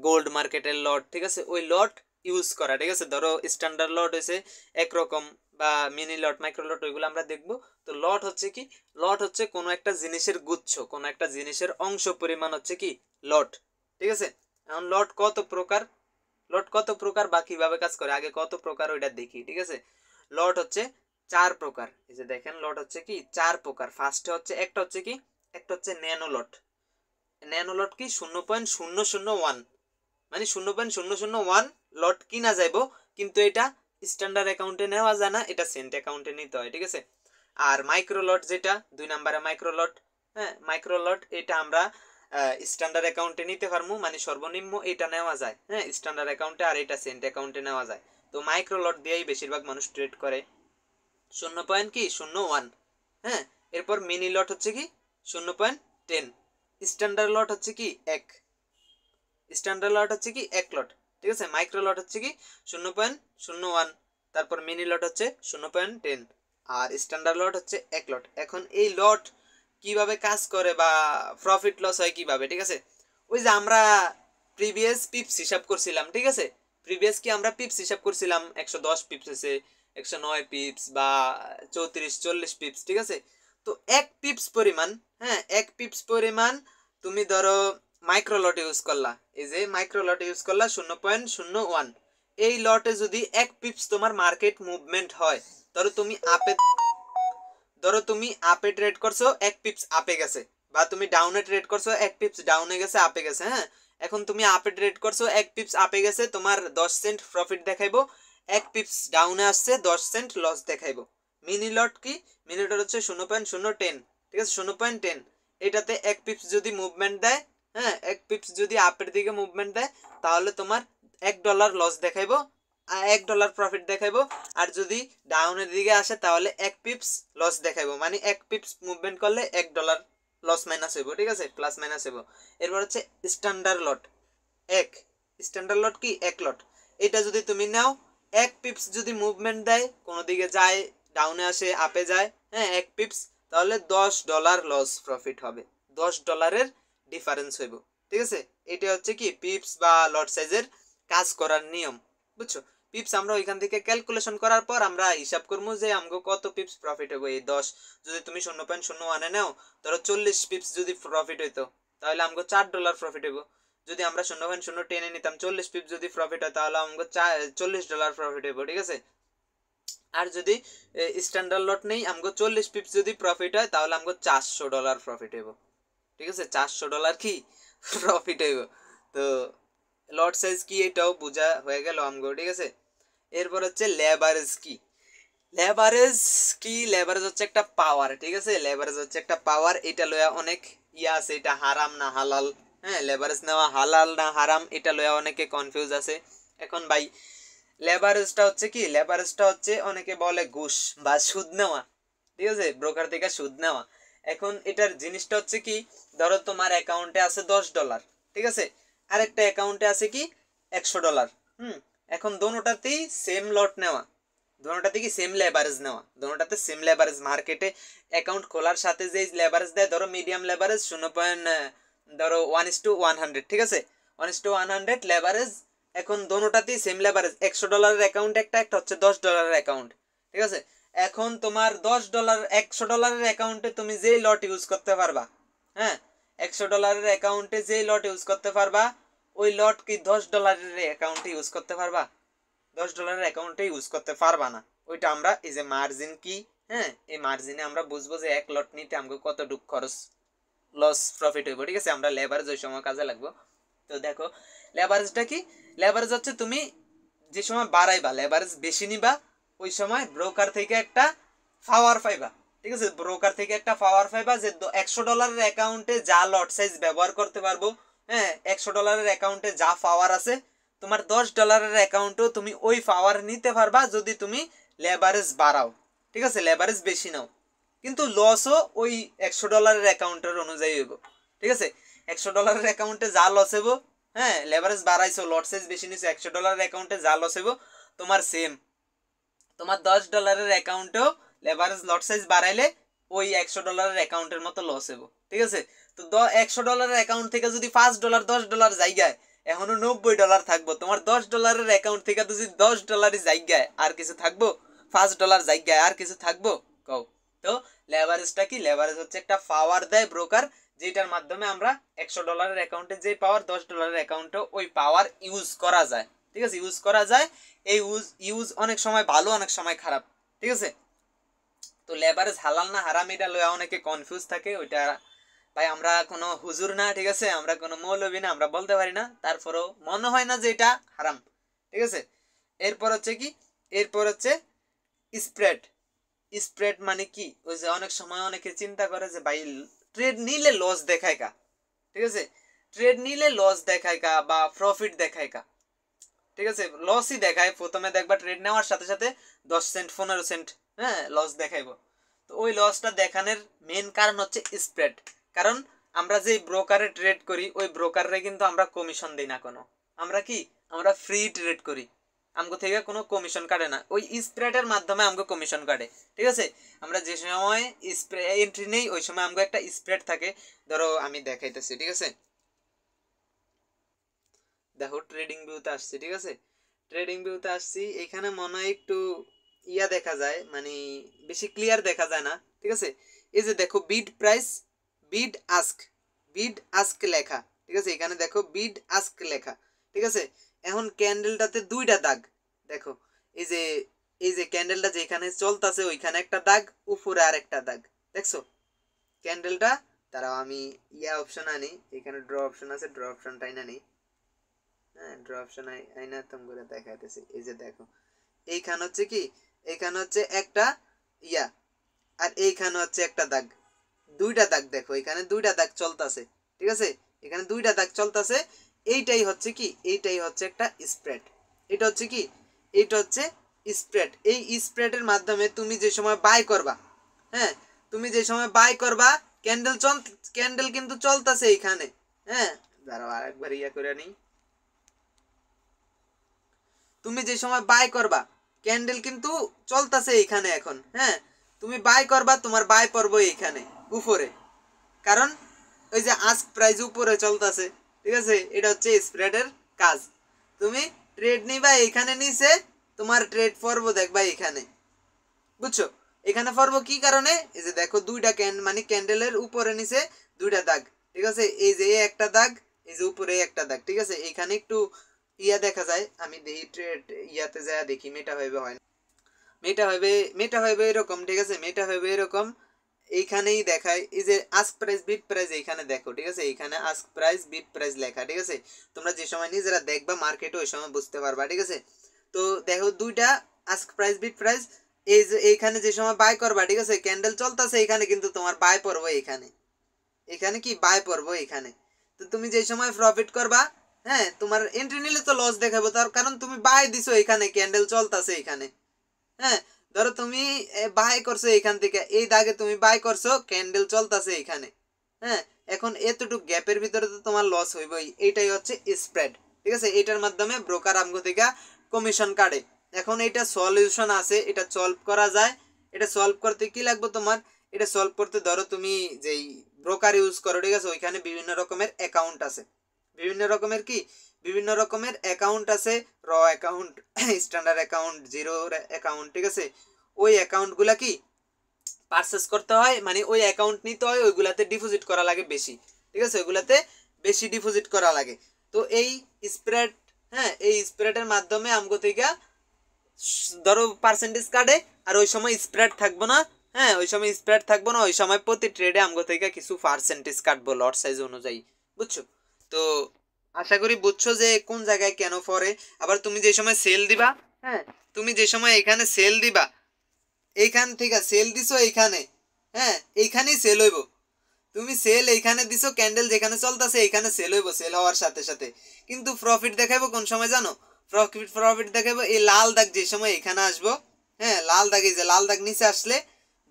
গোল্ড মার্কেটের লট। ঠিক আছে, ওই লট ইউজ করা, ঠিক আছে। ধরো স্ট্যান্ডার্ড লট হয়েছে একরকম, বা মিনি লট, মাইক্রো লট, ওইগুলো আমরা দেখবো। তো লট হচ্ছে কি, লট হচ্ছে কোনো একটা জিনিসের গুচ্ছ, কোনো একটা জিনিসের অংশ পরিমাণ হচ্ছে কি লট, ঠিক আছে। এখন লট কত প্রকার, লট কত প্রকার বা কিভাবে কাজ করে, আগে কত প্রকার ওইটা দেখি, ঠিক আছে। লট হচ্ছে 4 প্রকার, এই যে দেখেন লট হচ্ছে কি 4 প্রকার। ফার্স্টে হচ্ছে একটা হচ্ছে কি, একটা হচ্ছে ন্যানো লট। ন্যানো লট কি 0.001, মানে 0.001 লট কিনা যাইব, কিন্তু এটা স্ট্যান্ডার্ড অ্যাকাউন্টে নেওয়া যায় না, এটা সেন্ট অ্যাকাউন্টে নিতে হয়, ঠিক আছে। আর মাইক্রো লট যেটা 2 নম্বরে মাইক্রো লট, হ্যাঁ মাইক্রো লট এটা আমরা স্ট্যান্ডার্ড অ্যাকাউন্টে নিতে পারবো, মানে সর্বনিম্ন এটা নেওয়া যায়, হ্যাঁ স্ট্যান্ডার্ড অ্যাকাউন্টে, আর এটা সেন্ট অ্যাকাউন্টে নেওয়া যায়। তো মাইক্রো লট দিয়েই বেশিরভাগ মানুষ ট্রেড করে। 0.01, হ্যাঁ। এরপর মিনি লট হচ্ছে কি 0.10, স্ট্যান্ডার্ড লট হচ্ছে কি 1, স্ট্যান্ডার্ড লট হচ্ছে কি 1 লট, ঠিক আছে। মাইক্রো লট হচ্ছে কি 0.01, তারপর মিনি লট হচ্ছে 0.10, আর স্ট্যান্ডার্ড লট হচ্ছে 1 লট। এখন এই লট কিভাবে কাজ করে বা প্রফিট লস হয় কিভাবে, ঠিক আছে। ওই যে আমরা প্রিভিয়াস পিপস হিসাব করছিলাম, ঠিক আছে। প্রিভিয়াস কি আমরা পিপস হিসাব করছিলাম, 110 পিপস আছে, 109 পিপস বা 34-40 পিপস, ঠিক আছে। তো 1 পিপস পরিমাণ, হ্যাঁ 1 পিপস পরিমাণ তুমি ধরো মাইক্রো লট ইউজ করলা, এই যে মাইক্রো লট ইউজ করলা 0.01, এই লটে যদি 1 পিপস তোমার মার্কেট মুভমেন্ট হয়, ধরো তুমি আপে, ধরো তুমি আপে ট্রেড করছো 1 পিপস আপে গেছে, বা তুমি ডাউনে ট্রেড করছো 1 পিপস ডাউনে গেছে আপে গেছে, হ্যাঁ। এখন তুমি আপে ট্রেড করছো 1 পিপস আপে গেছে, তোমার 10 সেন্ট প্রফিট দেখাইবো, 1 পিপস ডাউনে আসছে 10 সেন্ট লস দেখাইবো। মিনি লট কি, মিনি লট হচ্ছে 0.010, ঠিক আছে 0.10, এটাতে 1 পিপস যদি মুভমেন্ট দেয়, হ্যাঁ 1 পিপস যদি আপের দিকে মুভমেন্ট দেয়, তাহলে তোমার $1 লস দেখাইবো, $1 প্রফিট দেখাইবো। আর যদি ডাউনের দিকে আসে তাহলে 1 পিপস লস দেখাইবো, মানে 1 পিপস মুভমেন্ট করলে $1 লস মাইনাস হইব, ঠিক আছে প্লাস মাইনাস হইব। এরপর হচ্ছে স্ট্যান্ডার্ড লট 1, স্ট্যান্ডার্ড লট কি 1 লট, এটা যদি তুমি নাও 1 পিপস যদি মুভমেন্ট দেয়, কোনো দিকে যায়, ডাউনে আসে আপে যায়, হ্যাঁ 1 পিপস, তাহলে $10 লস প্রফিট হবে, $10 ডিফারেন্স হইব, ঠিক আছে। এটা হচ্ছে কি পিপস বা লট সাইজের কাজ করার নিয়ম, বুঝছো। পিপস আমরা ওইখান থেকে ক্যালকুলেশন করার পর আমরা হিসাব করবো যে আমগো কত পিপস প্রফিট হবে। এই 10 যদি তুমি 0.01 নাও, ধরো 40 পিপস যদি প্রফিট হইতো, তাহলে আমগো $4 প্রফিট হইব। যদি আমরা 0.010 নিতাম, 40 পিপস যদি প্রফিট হয়, তাহলে আমগো $40 প্রফিট হইব, ঠিক আছে। আর যদি স্ট্যান্ডার্ড লট নেই, আমগো 40 পিপস যদি প্রফিট হয়, তাহলে আমগো $400 প্রফিট হইব, ঠিক আছে $400 কি প্রফিট হইব। তো লট সাইজ কি এটাও বোঝা হয়ে গেল আমগো, ঠিক আছে। এরপর হচ্ছে লেভারেজ কি, লেভারেজ কি, লেভারেজ হচ্ছে একটা পাওয়ার, ঠিক আছে। লেভারেজ হচ্ছে একটা পাওয়ার, এটা লয়া অনেক ইয়া আছে, এটা হারাম না হালাল, হ্যাঁ লেভারেজ নেওয়া হালাল না হারাম, এটা লয়া অনেকে কনফিউজ আছে। এখন ভাই লেভারেজটা হচ্ছে কি, লেভারেজটা হচ্ছে অনেকে বলে ঘুষ বা সুদ নেওয়া, ঠিক আছে ব্রোকার থেকে সুদ নেওয়া। এখন এটার জিনিসটা হচ্ছে কি, ধরো তোমার অ্যাকাউন্টে আছে $10, ঠিক আছে, আরেকটা অ্যাকাউন্টে আছে কি $100, এখন দোনোটাতেই সেম লট নেওয়া, দোনোটাতে কি সেম লেভারেজ নেওয়া, দোনোটাতে সেম লেভারেজ, মার্কেটে অ্যাকাউন্ট খোলার সাথে যে লেভারেজ দেয়, ধরো মিডিয়াম লেভারেজ ধরো 1:100, ঠিক আছে 1:100 লেভারেজ। এখন দোনোটাতেই সেম লেভারেজ, $100 অ্যাকাউন্ট একটা, একটা হচ্ছে $10 অ্যাকাউন্ট, ঠিক আছে। এখন তোমার $10 $100 অ্যাকাউন্টে তুমি যেই লট ইউজ করতে পারবা, হ্যাঁ $100 অ্যাকাউন্টে যেই লট ইউজ করতে পারবা, ওই লট কি $10 অ্যাকাউন্টে ইউজ করতে পারবা, $10 অ্যাকাউন্টে ইউজ করতে পারবা না। ওইটা আমরা এই যে মার্জিন কি, হ্যাঁ এই মার্জিনে আমরা বুঝবো যে 1 লট নিতে আমাকে কতটুকু খরচ লস প্রফিট হইব, ঠিক আছে। আমরা লেভারেজ ওই সময় কাজে লাগবো। তো দেখো লেভারেজটা কি, লেভারেজ হচ্ছে তুমি যে সময় বাড়াইবা, লেভারেজ বেশি নিবা, ওই সময় ব্রোকার থেকে একটা পাওয়ার পাইবা, ঠিক আছে। ব্রোকার থেকে একটা পাওয়ার পাইবা যে $100 অ্যাকাউন্টে যা লট সাইজ ব্যবহার করতে পারবো, হ্যাঁ $100 অ্যাকাউন্টে যা পাওয়ার আছে, তোমার $10 অ্যাকাউন্টেও তুমি ওই পাওয়ার নিতে পারবা যদি তুমি লেভারেজ বাড়াও, ঠিক আছে লেভারেজ বেশি নাও, কিন্তু লসও ওই $100 অ্যাকাউন্টের অনুযায়ী হইব, ঠিক আছে। $100 অ্যাকাউন্টে যা লস হইব, হ্যাঁ লেভারেজ বাড়াইছো লট সাইজ বেশি নিছো, $100 অ্যাকাউন্টে যা লস হইব তোমার সেম, তোমার $10 অ্যাকাউন্টেও লেভারেজ লট সাইজ বাড়াইলে ওই $100 অ্যাকাউন্টের মতো লস হইব, ঠিক আছে। তো $100 অ্যাকাউন্ট থেকে যদি $5 $10 জায়গায় এখনো $90 থাকবো। তোমার $10 অ্যাকাউন্ট থেকে যদি $10 জায়গায় আর কিছু থাকবো, $5 জায়গায় আর কিছু থাকবো কও। তো লেভারেজটা কি? লেভারেজ হচ্ছে একটা পাওয়ার দেয় ব্রোকার, যেটার মাধ্যমে আমরা $100 অ্যাকাউন্টে যে পাওয়ার $10 অ্যাকাউন্টে ওই পাওয়ার ইউজ করা যায়। ঠিক আছে, ইউজ করা যায়। এই ইউজ অনেক সময় ভালো, অনেক সময় খারাপ। ঠিক আছে, তো লেভারেজ হালাল না হারাম এটা লইয়া অনেকে কনফিউজ থাকে। ওইটা ভাই আমরা কোনো হুজুর না, ঠিক আছে, আমরা কোনো মৌলবী না, আমরা বলতে পারি না, তারপরেও মনে হয় না যে এটা হারাম। ঠিক আছে, এরপর হচ্ছে কি, এরপর হচ্ছে স্প্রেড। স্প্রেড মানে কি? ওই যে অনেক সময় অনেকে চিন্তা করে যে ভাই ট্রেড নিলে লস দেখায় কা, ঠিক আছে, ট্রেড নিলে লস দেখায় কা বা প্রফিট দেখায় কা। ঠিক আছে, লসই দেখায়। প্রথমে দেখবা ট্রেড নেওয়ার সাথে সাথে 10 সেন্ট 15 সেন্ট হ্যাঁ লস দেখাইবো। তো ওই লসটা দেখানোর মেন কারণ হচ্ছে স্প্রেড। কারণ আমরা যে ব্রোকারে ট্রেড করি ওই ব্রোকারে কিন্তু আমরা কমিশন দিই না কোনো। আমরা কি, আমরা ফ্রি ট্রেড করি, আমগো থেকে কোনো কমিশন কাটে না, ওই স্প্রেডের মাধ্যমে আমগো কমিশন কাটে। ঠিক আছে, আমরা যে সময় এন্ট্রি নেই ওই সময় আমগো একটা স্প্রেড থাকে। ধরো আমি দেখাইতেছি, ঠিক আছে, দেখো ট্রেডিং ভিউতে আসছি। ঠিক আছে, ট্রেডিং ভিউতে আসছি, এখানে মনে হয় একটু ইয়া দেখা যায়, মানে বেশি ক্লিয়ার দেখা যায় না। ঠিক আছে, এই যে দেখো বিড প্রাইস, বিড আস্ক, বিড আস্ক লেখা। ঠিক আছে, এখানে দেখো বিড আস্ক লেখা। ঠিক আছে, এখন ক্যান্ডেলটাতে দুইটা দাগ দেখো, এই যে এই যে ক্যান্ডেলটা যেখানে চলতেছে ওইখানে একটা দাগ, উপরে আর একটা দাগ দেখছো ক্যান্ডেলটা। তারাও আমি ইয়া অপশন আনি, এখানে ড্র অপশন আছে, ড্র অপশনটাই না নিই। হ্যাঁ, ড্র অপশন আইনা তুমি করে দেখাইতেছি। এই যে দেখো এইখানে হচ্ছে কি, এইখানে হচ্ছে একটা ইয়া আর এইখানে হচ্ছে একটা দাগ, দুইটা দাগ দেখো, এখানে দুইটা দাগ চলতেছে। ঠিক আছে, এখানে দুইটা দাগ চলতেছে। এইটাই হচ্ছে কি, এইটাই হচ্ছে একটা স্প্রেড। এটা হচ্ছে কি, এটা হচ্ছে স্প্রেড। এই স্প্রেডের মাধ্যমে তুমি যে সময় বাই করবা, হ্যাঁ, তুমি যে সময় বাই করবা, ক্যান্ডেল ক্যান্ডেল কিন্তু চলতেছে এইখানে। হ্যাঁ, দাঁড়াও আরেকবার ইয়া করে নিই। তুমি যে সময় বাই করবা ক্যান্ডেল কিন্তু চলতেছে এইখানে এখন। হ্যাঁ, তুমি বাই করবা, তোমার বাই পড়বো এইখানে উপরে, কারণ ওই যে আস্ক প্রাইস উপরে চলতেছে। ঠিক আছে, এটা হচ্ছে স্প্রেডের কাজ। তুমি ট্রেড নিবা এইখানে, নিচে তোমার ট্রেড পড়বো দেখবা এখানে, বুঝছো? এখানে পড়বো কি কারণে? এই যে দেখো দুইটা মানে ক্যান্ডেলের উপরে নিচে দুইটা দাগ। ঠিক আছে, এই যে একটা দাগ, এই যে উপরে একটা দাগ। ঠিক আছে, এইখানে একটু ইয়া দেখা যায়, আমি দেখি ট্রেড ইয়াতে যায় দেখি, মেটা হইবে হয় না, মেটা হইবে এরকম। ঠিক আছে, মেটা হইবে এরকম, এইখানেই দেখায়। এই যে আস্ক প্রাইস বিড প্রাইস এইখানে দেখো। ঠিক আছে, এইখানে আস্ক প্রাইস বিড প্রাইস লেখা। ঠিক আছে, তোমরা যে সময় নিজেরা দেখবা মার্কেটে ওই সময় বুঝতে পারবা। ঠিক আছে, তো দেখো দুইটা আস্ক প্রাইস বিড প্রাইস, এই যে এইখানে যে সময় বাই করবা, ঠিক আছে, ক্যান্ডেল চলতেছে এখানে কিন্তু তোমার বাই পড়বো এইখানে, এখানে কি বাই পড়বো এখানে। তো তুমি যে সময় প্রফিট করবা, হ্যাঁ, তোমার এন্ট্রি নিলে তো লস দেখাবো, তার কারণ তুমি বাই দিছো এখানে, ক্যান্ডেল চলতেছে এখানে। হ্যাঁ, ধরো তুমি বাই করছো এখান থেকে, এই দাগে তুমি বাই করছো, ক্যান্ডেল চলতেছে এখানে। হ্যাঁ, এখন এতটুকু গ্যাপের ভিতরে তো তোমার লস হইবই। এইটাই হচ্ছে স্প্রেড। ঠিক আছে, এটার মাধ্যমে ব্রোকার আমগো থেকে কমিশন কাটে। এখন এটা সলিউশন আছে, এটা সলভ করা যায়। এটা সলভ করতে কি লাগবে তোমার? এটা সলভ করতে ধরো তুমি যেই ব্রোকার ইউজ করো, ঠিক আছে, ওইখানে বিভিন্ন রকমের অ্যাকাউন্ট আছে, বিভিন্ন রকমের কি, বিভিন্ন রকমের অ্যাকাউন্ট আছে, র account, standard account, zero account. ঠিক আছে, ওই অ্যাকাউন্টগুলা কি পারচেস করতে হয়, মানে ওই অ্যাকাউন্ট নিতে হয়, ওইগুলাতে ডিপোজিট করা লাগে বেশি। ঠিক আছে, ওইগুলাতে বেশি ডিপোজিট করা লাগে। তো এই স্প্রেড, হ্যাঁ, এই স্প্রেডের মাধ্যমে আমগো থেকে ধরো পার্সেন্টেজ কাটে, আর ওই সময় স্প্রেড থাকবো না। হ্যাঁ, ওই সময় স্প্রেড থাকবো না, ওই সময় প্রতি ট্রেডে আমগো থেকে কিছু পার্সেন্টেজ কাটবো লট সাইজ অনুযায়ী, বুঝছো? তো আশা করি বুঝছো যে কোন জায়গায় কেন পড়ে। আবার তুমি যে সময় সেল দিবা, হ্যাঁ, তুমি যে সময় এখানে সেল দিবা, এইখান থেকে সেল দিছো এইখানে, হ্যাঁ, এইখানেই সেল হইব। তুমি সেল এইখানে দিছো, ক্যান্ডেল যেখানে চলতেছে এইখানে সেল হইব, সেল হওয়ার সাথে সাথে। কিন্তু প্রফিট দেখাইবো কোন সময় জানো? প্রফিট দেখাইবো এই লাল দাগ যে সময় এখানে আসবো। হ্যাঁ, লাল দাগ, এই যে লাল দাগ নিচে আসলে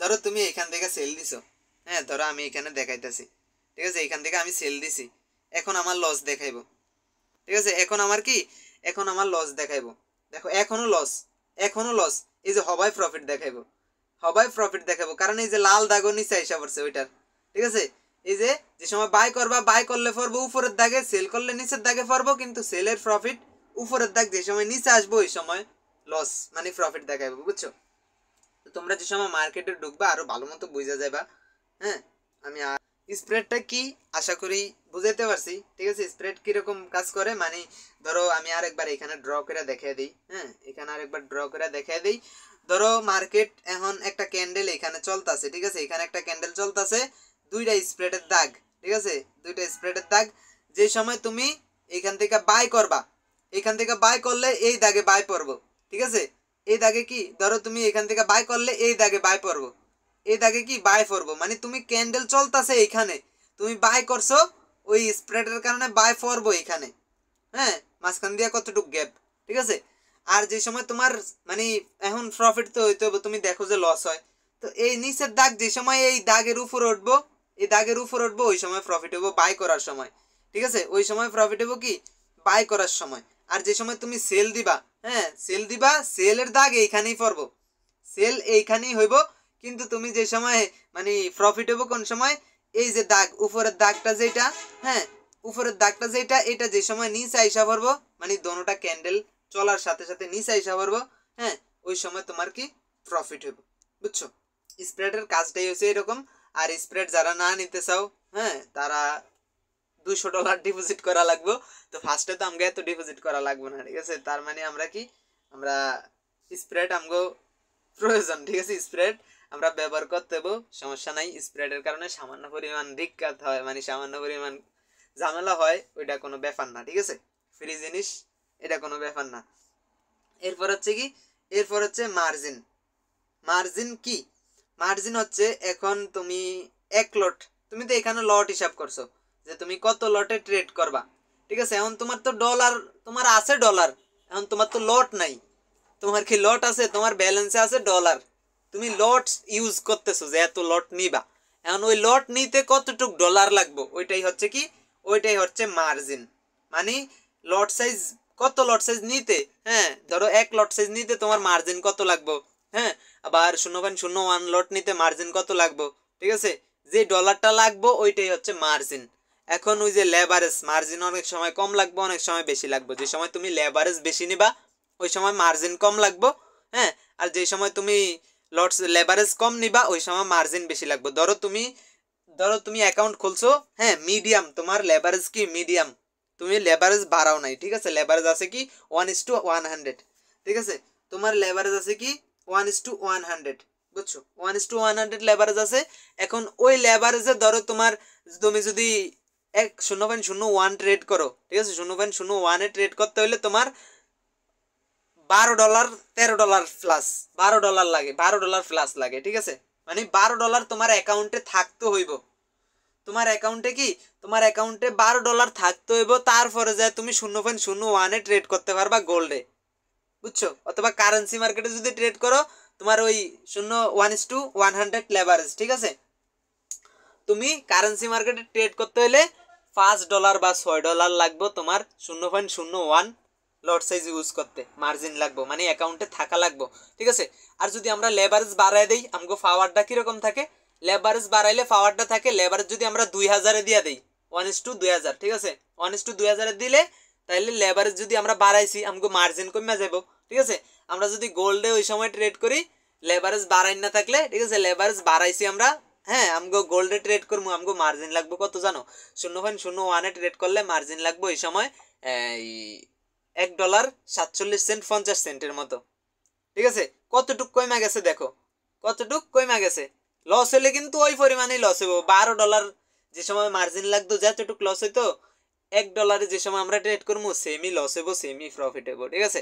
ধরো তুমি এখান থেকে সেল দিছো। হ্যাঁ, ধরো আমি এখানে দেখাইতেছি, ঠিক আছে, এইখান থেকে আমি সেল দিছি, এখন আমার লস দেখাইবো। ঠিক আছে, এখন আমার কি, এখন আমার লস দেখাইবো। দেখো এখনো লস, এখনো লস। এই যে হবাই প্রফিট দেখাইবো, হবাই প্রফিট দেখাবো, কারণ এই যে লাল দাগও নিচে আইসা পড়ছে ওইটার। ঠিক আছে, এই যে যে সময় বাই করবা, বাই করলে পড়বো উপরের দাগে, সেল করলে নিচের দাগে পড়বো, কিন্তু সেলের প্রফিট উপরের দাগ যে সময় নিচে আসবো ওই সময় লস মানে প্রফিট দেখাইবো, বুঝছো? তো তোমরা যে সময় মার্কেটে ঢুকবা আরো ভালো মতো বুঝা যাবা। হ্যাঁ, আমি স্প্রেডটা কি আশা করি বুঝাইতে পারছি, ঠিক আছে? স্প্রেড কিরকম কাজ করে মানে ধরো আমি আরেকবার এখানে ড্র করে দেখিয়ে দিই। হ্যাঁ, এখানে আরেকবার ড্র করে দেখিয়ে দিই। ধরো মার্কেট এখন একটা ক্যান্ডেল এখানে চলতেছে, ঠিক আছে? এখানে একটা ক্যান্ডেল চলতেছে, দুইটা স্প্রেডের দাগ, ঠিক আছে? দুইটা স্প্রেডের দাগ। যে সময় তুমি এখান থেকে বাই করবা, এখান থেকে বাই করলে এই দাগে বাই পড়বো, ঠিক আছে? এই দাগে কি ধরো তুমি এখান থেকে বাই করলে এই দাগে বাই পড়বো, এই দাগে কি বাই পড়বো, মানে তুমি ক্যান্ডেল চলতেছে এখানে, তুমি বাই করছো, ওই স্প্রেডের কারণে বাই পড়বো এখানে। হ্যাঁ, মাঝখান দিয়ে কতটুকু গ্যাপ, ঠিক আছে? আর যে সময় তোমার মানে এখন প্রফিট তো হইতে হবে, তুমি দেখো যে লস হয়, তো এই নিচের দাগ যে সময় এই দাগের উপর উঠবো, এই দাগের উপর উঠবো, ওই সময় প্রফিট হবো বাই করার সময়, ঠিক আছে? ওই সময় প্রফিট হবো কি বাই করার সময়। আর যে সময় তুমি সেল দিবা, হ্যাঁ সেল দিবা, সেলের দাগ এইখানেই পড়বো, সেল এইখানেই হইব, কিন্তু তুমি যে সময় মানে প্রফিট হবো কোন সময়, এই যে দাগ উপরের দাগটা যেটা, হ্যাঁ উপরের দাগটা যেটা, এটা যে সময় নিচে আইসা পড়বো, মানে দোনোটা ক্যান্ডেল চলার সাথে সাথে নিচে আইসা পড়বো, হ্যাঁ ওই সময় তোমার কি প্রফিট হইব, বুঝছো? স্প্রেডের কাজটাই হচ্ছে এরকম। আর স্প্রেড যারা না নিতে চাও, হ্যাঁ তারা $200 ডিপোজিট করা লাগবে। তো ফার্স্টে তো আমাকে এত ডিপোজিট করা লাগবে না, ঠিক আছে? তার মানে আমরা কি আমরা স্প্রেড আমগো প্রয়োজন, ঠিক আছে? স্প্রেড আমরা ব্যবহার করতে হবো, সমস্যা নাই। স্প্রেডের কারণে সামান্য পরিমাণ দিক্কত হয়, মানে সামান্য পরিমাণ ঝামেলা হয়, ওইটা কোনো ব্যাপার না, ঠিক আছে? ফ্রি জিনিস, এটা কোনো ব্যাপার না। এরপর হচ্ছে কি, এরপর হচ্ছে মার্জিন। মার্জিন কি? মার্জিন হচ্ছে এখন তুমি এক লট, তুমি তো এখানে লট হিসাব করছো যে তুমি কত লটে ট্রেড করবা, ঠিক আছে? এখন তোমার তো ডলার, তোমার আছে ডলার, এখন তোমার তো লট নাই। তোমার কি লট আছে? তোমার ব্যালেন্সে আছে ডলার, তুমি লট ইউজ করতেছো যে এত লট নিবা, এখন ওই লট নিতে কতটুক ডলার লাগবে, ওইটাই হচ্ছে কি, ওইটাই হচ্ছে মার্জিন। মানে লট সাইজ, কত লট সাইজ নিতে, হ্যাঁ ধরো এক লট সাইজ নিতে তোমার মার্জিন কত লাগবে, হ্যাঁ আবার 0.01 লট নিতে মার্জিন কত লাগবে, ঠিক আছে? যে ডলারটা লাগবে ওইটাই হচ্ছে মার্জিন। এখন ওই যে লেভারেজ, মার্জিন অনেক সময় কম লাগবে, অনেক সময় বেশি লাগবে। যে সময় তুমি লেভারেজ বেশি নিবা ওই সময় মার্জিন কম লাগবে, হ্যাঁ আর যে সময় তুমি লটস লেভারেজ কম নিবা ওই সময় মার্জিন বেশি লাগবে। ধরো তুমি অ্যাকাউন্ট খুলছো, হ্যাঁ মিডিয়াম, তোমার লেভারেজ কি মিডিয়াম, তুমি লেভারেজ বাড়াও নাই, ঠিক আছে? লেভারেজ আছে কি 1:100, ঠিক আছে? তোমার লেভারেজ আছে কি 1:100, বুঝছো? 1:100 লেভারেজ আছে। এখন ওই লেভারেজে ধরো তোমার, তুমি যদি 0.01 ট্রেড করো, ঠিক আছে? 0.01 ট্রেড করতে হলে তোমার $12 $13 প্লাস, $12 লাগে, $12 প্লাস লাগে, ঠিক আছে? মানে $12 তোমার অ্যাকাউন্টে থাকতে হইব। তোমার অ্যাকাউন্টে কি, তোমার অ্যাকাউন্টে $12 থাকতে হইব, তারপরে যায় তুমি 0.01 ট্রেড করতে পারবা গোল্ডে, বুঝছো? অথবা কারেন্সি মার্কেটে যদি ট্রেড করো, তোমার ওই 1:100 লেভারেজ, ঠিক আছে? তুমি কারেন্সি মার্কেটে ট্রেড করতে হলে $5 বা $6 লাগবে তোমার 0.01 লট সাইজ ইউজ করতে, মার্জিন লাগবে, মানে অ্যাকাউন্টে থাকা লাগবে, ঠিক আছে? আর যদি আমরা লেভারেজ বাড়াই দেই, আমগো পাওয়ারটা কিরকম থাকে, লেভারেজ বাড়াইলে পাওয়ারটা থাকে, লেভারেজ যদি আমরা 2000-এ দিয়ে দিই 1:2000, ঠিক আছে? 1:2000 দিলে তাইলে লেভারেজ যদি আমরা বাড়াইছি আমগো মার্জিন কমে যাব, ঠিক আছে? আমরা যদি গোল্ডে ওই সময় ট্রেড করি, লেভারেজ বাড়াই না থাকলে, ঠিক আছে লেভারেজ বাড়াইছি আমরা, হ্যাঁ আমগো গোল্ডে ট্রেড করবো, আমগো মার্জিন লাগবে কত জানো? 0.01 ট্রেড করলে মার্জিন লাগবে ওই সময় এই $1.47 50 মতো, ঠিক আছে? কতটুক কমে গেছে দেখো, কতটুক কমে গেছে। লস হলে কিন্তু ওই পরিমাণেই লস হইব। $12 যে সময় মার্জিন লাগতো, যতটুক লস হইতো, $1 যে সময় আমরা ট্রেড করবো সেমই লস হইব, সেমই প্রফিট হইব, ঠিক আছে?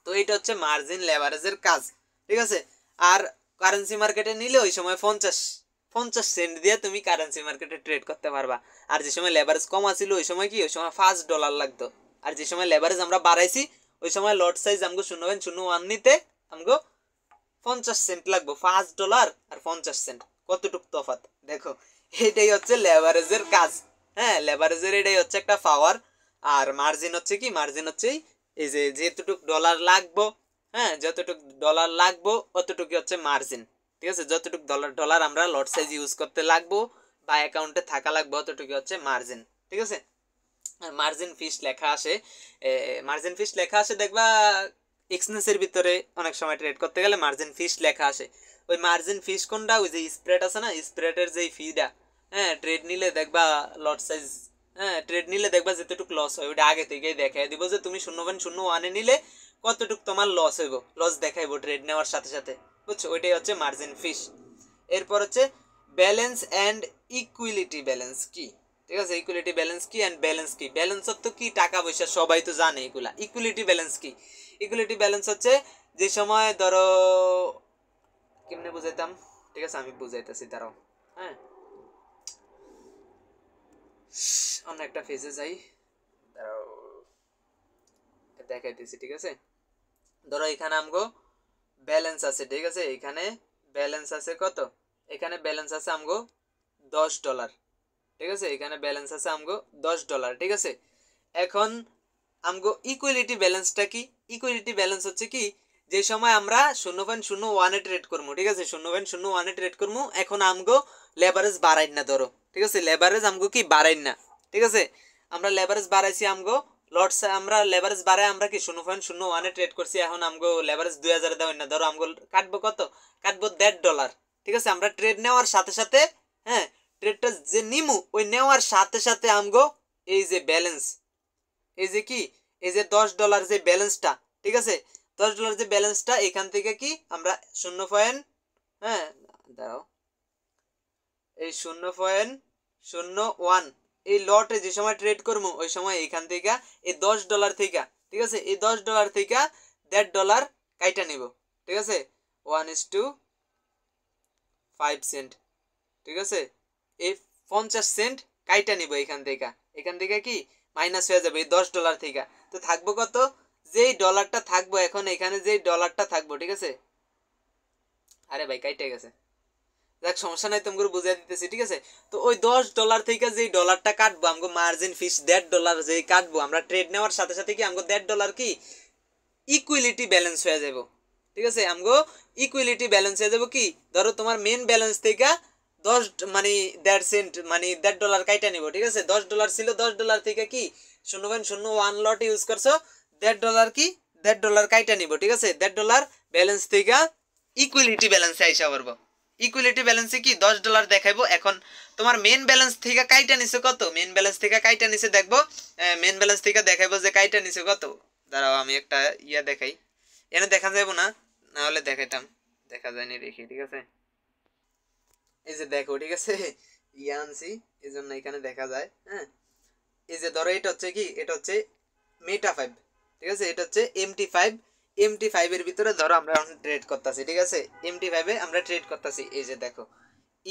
তো এটা হচ্ছে মার্জিন লেভারেজের কাজ, ঠিক আছে? আর কারেন্সি মার্কেটে নিলে ওই সময় 50 সেন্ট দিয়ে তুমি কারেন্সি মার্কেটে ট্রেড করতে পারবা। আর যে সময় লেভারেজ কম আছিল ওই সময় কি, ওই সময় $5 লাগতো। আর যে সময় লেভারেজ আমরা বাড়াইছি ওই সময় লট সাইজ আমগো 0.01 নিতে আমগো 50 সেন্ট লাগবে। $5 আর 50 সেন্ট, কতটুক তফাৎ দেখো। এটাই হচ্ছে লেভারেজের কাজ, হ্যাঁ লেভারেজের এটাই হচ্ছে একটা পাওয়ার। আর মার্জিন হচ্ছে কি, মার্জিন হচ্ছে এই যে যেতটুক ডলার লাগবো, হ্যাঁ যতটুক ডলার লাগবো অতটুকু হচ্ছে মার্জিন, ঠিক আছে? যতটুক ডলার আমরা লট সাইজ ইউজ করতে লাগবো বা অ্যাকাউন্টে থাকা লাগবে অতটুকু হচ্ছে মার্জিন, ঠিক আছে। মার্জিন ফিস লেখা আসে, মার্জিন ফিস লেখা আসে দেখবা এক্সচেঞ্জের ভিতরে অনেক সময় ট্রেড করতে গেলে মার্জিন ফিস লেখা আসে। ওই মার্জিন ফিস কোনটা, ওই যে স্প্রেড আছে না, স্প্রেডের যে ফিটা, হ্যাঁ ট্রেড নিলে দেখবা লট সাইজ, হ্যাঁ ট্রেড নিলে দেখবা যেতটুকু লস হয় ওটা আগে থেকেই দেখাই দিব যে তুমি 0.01 নিলে কতটুকু তোমার লস হইব, লস দেখাইবো ট্রেড নেওয়ার সাথে সাথে, বুঝছো, ওইটাই হচ্ছে মার্জিন ফিস। এরপর হচ্ছে ব্যালেন্স অ্যান্ড ইকুইলিটি ব্যালেন্স কি, ঠিক আছে। ইকুইলিটি ব্যালেন্স কি অ্যান্ড ব্যালেন্স কি, ব্যালেন্স তো কি টাকা পয়সা সবাই তো জানে এগুলা। ইকুইলিটি ব্যালেন্স কি, ইকুইলিটি ব্যালেন্স হচ্ছে যে সময় ধরো কেমনে বুঝাইতাম, ঠিক আছে আমি বুঝাইতেছি দাঁড়াও, হ্যাঁ অন্য একটা ফেজে যাই, দাঁড়াও দেখাইতেছি, ঠিক আছে। ধরো এখানে আমগো ব্যালেন্স আছে, ঠিক আছে, এখানে ব্যালেন্স আছে কত, এখানে ব্যালেন্স আছে আমগো $10, ঠিক আছে, এখানে ব্যালেন্স আছে আমগো $10, ঠিক আছে। এখন আমগো ইকুইলিটি ব্যালেন্সটা কি, ইকুইলিটি ব্যালেন্স হচ্ছে কি যে সময় আমরা 0.01 ট্রেড করবো, ঠিক আছে, 0.01 ট্রেড করবো, এখন আমগো লেভারেজ বাড়াই না ধরো, ঠিক আছে, লেভারেজ আমগো কি বাড়াই না, ঠিক আছে, আমরা লেভারেজ বাড়াইছি আমগো লটস, আমরা লেভারেজ বাড়ায় আমরা কি 0.01 ট্রেড করছি, এখন আমগো লেভারেজ 2000 দেওয়া না, ধরো আমগো কাটবো কত, কাটবো $1.5, ঠিক আছে। আমরা ট্রেড নেওয়ার সাথে সাথে, হ্যাঁ ট্রেডটা যে নিমু ওই নেওয়ার সাথে সাথে আমগো এই যে ব্যালেন্স, এই যে কি, এই যে $10 যে ব্যালেন্সটা, ঠিক আছে, $10 যে ব্যালেন্সটা এখান থেকে কি আমরা 0. হ্যাঁ দাঁড়াও, এই 0.01 এই লটে যে সময় ট্রেড করবো ওই সময় এখান থেকে এই $10 থেকে, ঠিক আছে, এই $10 থেকে $1.5 কাইটা নিব, ঠিক আছে, 1:5 সেন্ট, ঠিক আছে, এই 50 সেন্ট কাইটা নিব এখান থেকে, এখান থেকে কি মাইনাস হয়ে যাবে এই $10 থেকে, তো থাকবো কত, যেই ডলারটা থাকবো এখন এখানে যেই ডলারটা থাকবো, ঠিক আছে, আরে ভাই কাইটে গেছে, দেখ সমস্যা নাই তোমাকে বুঝিয়ে দিতেছি, ঠিক আছে। তো ওই $10 থেকে যেই ডলারটা কাটবো আমগো মার্জিন ফিস $1.5 যেই কাটবো আমরা ট্রেড নেওয়ার সাথে সাথে কি আমগো $1.5 কি ইকুইলিটি ব্যালেন্স হয়ে যাব, ঠিক আছে, আমগো ইকুইলিটি ব্যালেন্স হয়ে যাব কি, ধরো তোমার মেন ব্যালেন্স থেকে 10 মানে 1.5 সেন্ট মানে $1.5 কাইটা নিব, ঠিক আছে, $10 ছিল, $10 থেকে কি 0.01 লট ইউজ করছো, $1.5 কি $1.5 কাইটা নিব, ঠিক আছে, $1.5 ব্যালেন্স থেকে ইকুইলিটি ব্যালেন্সে আইসা পড়বো, ইকুইলিটি ব্যালেন্সে কি $10 দেখাইবো। এখন তোমার মেন ব্যালেন্স থেকে কাইটা নিছে কত, মেন ব্যালেন্স থেকে কাইটা নিছে দেখবো, মেন ব্যালেন্স থেকে দেখাইবো যে কাইটা নিছে কত, দাঁড়াও আমি একটা ইয়া দেখাই, এনে দেখা যাবো না, না হলে দেখাইতাম, দেখা যায়নি দেখি, ঠিক আছে, এই যে দেখো, ঠিক আছে, ইয়া আনছি এই জন্য এখানে দেখা যায়, হ্যাঁ এই যে ধরো এটা হচ্ছে কি, এটা হচ্ছে মেটা 5, ঠিক আছে, এটা হচ্ছে MT5 এর ভিতরে ধরো আমরা এখন ট্রেড করতেছি, ঠিক আছে, MT5 এ আমরা ট্রেড করতেছি, এই যে দেখো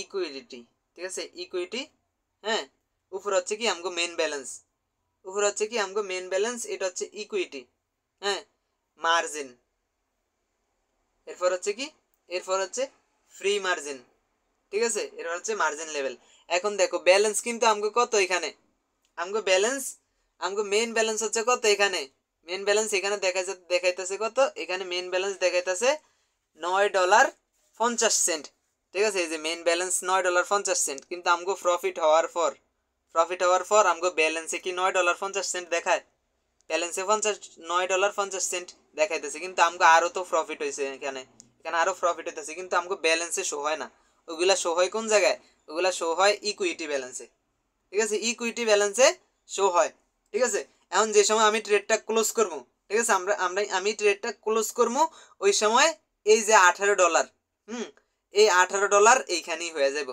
ইকুইলিটি, ঠিক আছে, ইকুইটি, হ্যাঁ উপর হচ্ছে কি আমগো মেন ব্যালেন্স, উপর হচ্ছে কি আমগো মেন ব্যালেন্স, এটা হচ্ছে ইকুইটি, হ্যাঁ মার্জিন, এরপর হচ্ছে কি, এরপর হচ্ছে ফ্রি মার্জিন, ঠিক আছে, এরপর হচ্ছে মার্জিন লেভেল। এখন দেখো ব্যালেন্স কিন্তু আমগো কত এখানে, আমগো ব্যালেন্স, আমগো মেন ব্যালেন্স হচ্ছে কত এখানে, মেন ব্যালেন্স এখানে দেখাইতেছে কত, এখানে মেন ব্যালেন্স দেখাইতেছে $9.50, ঠিক আছে, এই যে মেন ব্যালেন্স $9.50, কিন্তু আমগো প্রফিট হওয়ার পর আমগো ব্যালেন্সে কি $9.50 দেখায়, ব্যালেন্সে $9.50 দেখাইতেছে, কিন্তু আমগো আরো তো প্রফিট হয়েছে এখানে, এখানে আরো প্রফিট হইতেছে, কিন্তু আমগো ব্যালেন্সে শো হয় না, ওগুলা শো হয় কোন জায়গায়, ওগুলা শো হয় ইকুইটি ব্যালেন্সে, ঠিক আছে, ইকুইটি ব্যালেন্সে শো হয়, ঠিক আছে। এখন যে সময় আমি ট্রেডটা ক্লোজ করবো, ঠিক আছে, আমি ট্রেডটা ক্লোজ করবো ওই সময় এই যে $18, এই $18 এইখানেই হয়ে যাব,